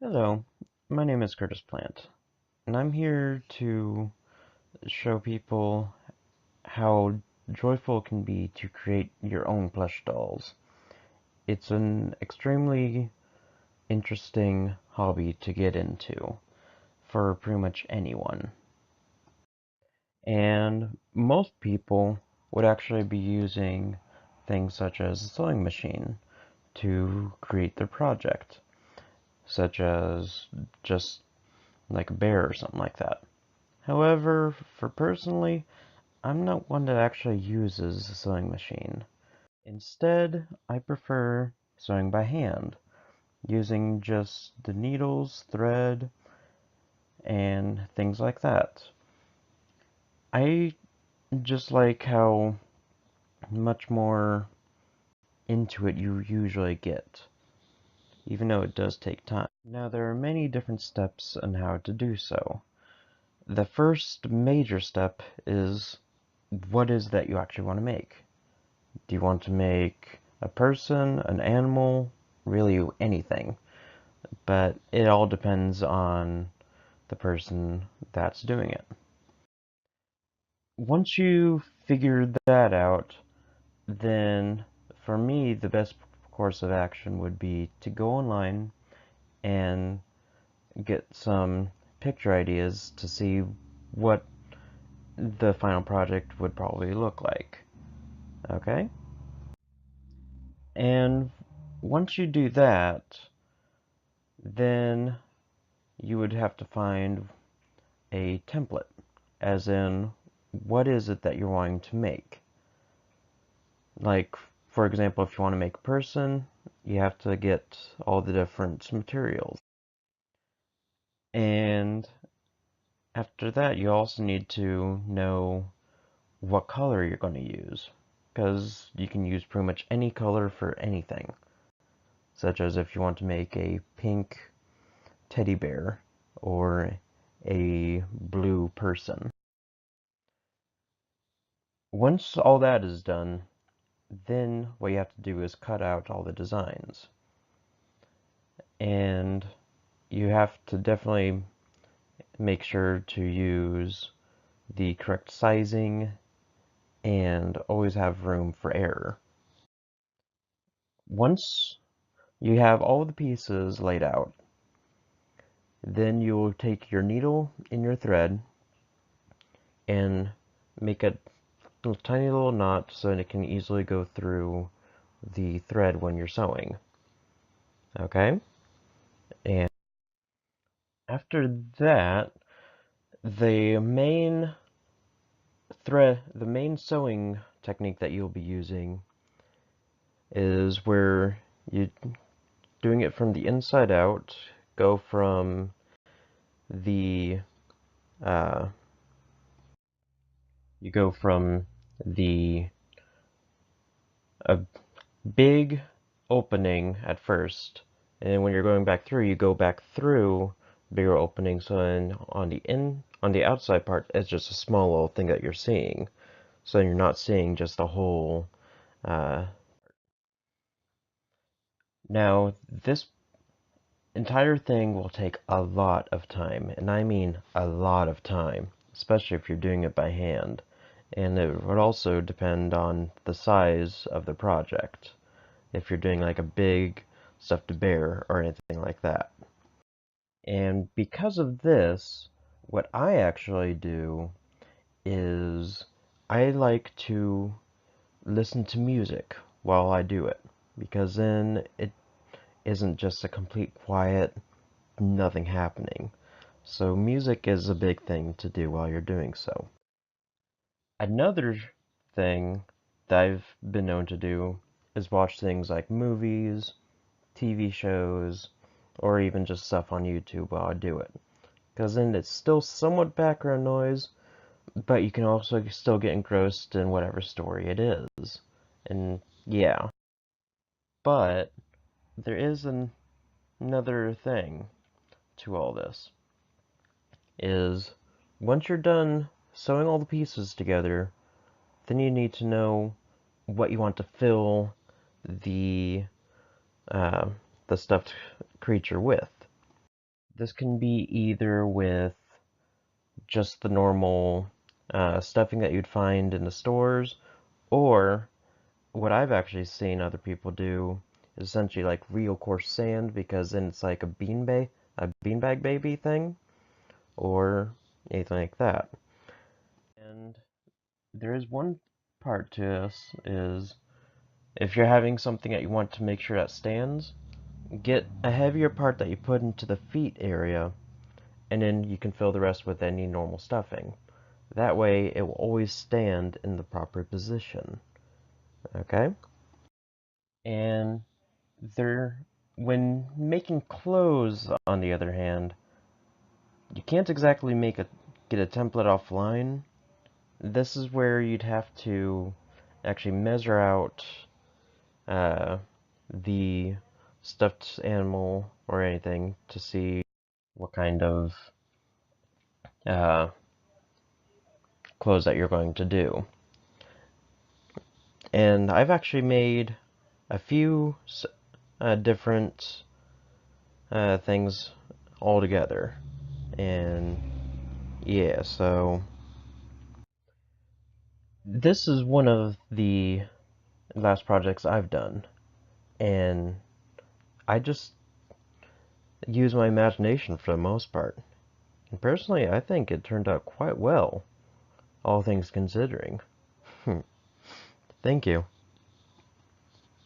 Hello, my name is Curtis Plant, and I'm here to show people how joyful it can be to create your own plush dolls. It's an extremely interesting hobby to get into for pretty much anyone. And most people would actually be using things such as a sewing machine to create their project, such as just like a bear or something like that. However, for personally, I'm not one that actually uses a sewing machine. Instead, I prefer sewing by hand, using just the needles, thread, and things like that. I just like how much more into it you usually get, even though it does take time. Now, there are many different steps on how to do so. The first major step is what is that you actually want to make. Do you want to make a person, an animal, really anything? But it all depends on the person that's doing it. Once you figure that out, then for me, the best course of action would be to go online and get some picture ideas to see what the final project would probably look like. Okay? And once you do that, then you would have to find a template, as in, what is it that you're wanting to make? Like, for example, if you want to make a person, you have to get all the different materials. And after that, you also need to know what color you're going to use, because you can use pretty much any color for anything, such as if you want to make a pink teddy bear or a blue person. Once all that is done, then what you have to do is cut out all the designs. And you have to definitely make sure to use the correct sizing and always have room for error. Once you have all the pieces laid out, then you will take your needle and your thread and make a tiny little knot so that it can easily go through the thread when you're sewing. Okay? And after that, the main sewing technique that you'll be using is where you doing it from the inside out, go from the uh, you go from the a big opening at first, and then when you're going back through, you go back through bigger opening. So then on the outside part, it's just a small little thing that you're seeing. So you're not seeing just the whole. Uh, Now this entire thing will take a lot of time, and I mean a lot of time, especially if you're doing it by hand. And it would also depend on the size of the project, if you're doing like a big stuffed bear or anything like that. And because of this, what I actually do is I like to listen to music while I do it, because then it isn't just a complete quiet, nothing happening. So music is a big thing to do while you're doing so. Another thing that I've been known to do is watch things like movies, TV shows, or even just stuff on YouTube while I do it. Because then it's still somewhat background noise, but you can also still get engrossed in whatever story it is. And yeah. But there is another thing to all this, is once you're done sewing all the pieces together, then you need to know what you want to fill the uh, the stuffed creature with. This can be either with just the normal stuffing that you'd find in the stores, or what I've actually seen other people do is essentially like real coarse sand, because then it's like a beanbag baby thing, or anything like that. And there is one part to this is if you're having something that you want to make sure that stands, get a heavier part that you put into the feet area, and then you can fill the rest with any normal stuffing. That way it will always stand in the proper position. Okay? And there, when making clothes, on the other hand, you can't exactly get a template offline. This is where you'd have to actually measure out uh, the stuffed animal or anything to see what kind of uh, clothes that you're going to do. And I've actually made a few different things all together. And yeah, so this is one of the last projects I've done. And I just use my imagination for the most part. And personally, I think it turned out quite well, all things considering. Thank you.